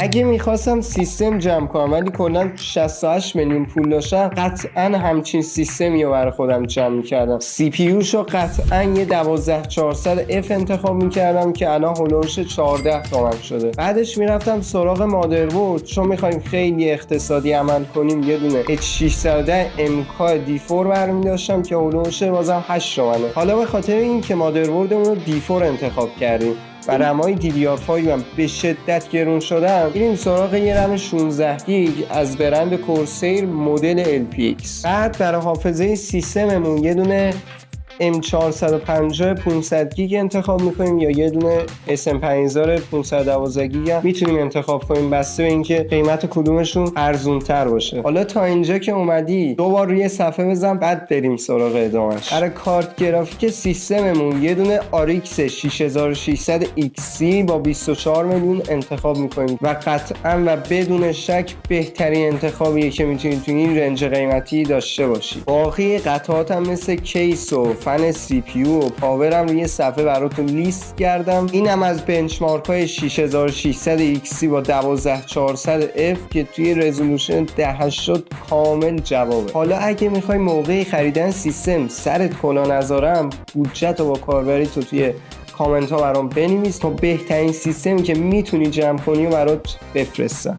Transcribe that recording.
اگه میخواستم سیستم جمع کنم ولی کلا 68 میلیون پول داشتم، قطعا همچین سیستمی رو برای خودم جمع میکردم. سی پی یو شو قطعا یه 12400F انتخاب میکردم که الان هلوش 14 تومن شده. بعدش میرفتم سراغ مادربرد، چون میخوایم خیلی اقتصادی عمل کنیم یه دونه H610 MK D4 برمی داشتم که هلوش بازم 8 تومنه. حالا به خاطر این که مادربردمون رو D4 انتخاب کردیم و رمای DDR5 هم به شدت گرون شدن، میریم سراغ یه رم 16 گیگ از برند کورسیر مدل LPX. بعد برای حافظه سیستممون یه دونه M450 500 گیگ انتخاب میکنیم یا یه دونه SM5000 512 گیگ هم میتونیم انتخاب کنیم، بسته به اینکه قیمت کدومشون ارزون تر باشه. حالا تا اینجا که اومدی دوبار روی صفحه بزن، بعد بریم سراغ ادامش. برای کارت گرافیک سیستممون یه دونه RX 6600 XC با 24 میلیون انتخاب میکنیم و قطعا و بدون شک بهترین انتخابیه که میتونید تو این رنج قیمتی داشته باشید. باقی قطعات هم مثل کیس و فن سی پی یو و پاور هم روی صفحه براتون لیست کردم. اینم از بنچمارک های 6600 XC با 12400F که توی رزولوشن 1080 کامل جوابه. حالا اگه میخوای موقع خریدن سیستم سرت کلا نذارم، بودجت و با کاربری تو توی کامنت ها برام بنویس تا بهترین سیستمی که میتونی جمع کنی و برات بفرستم.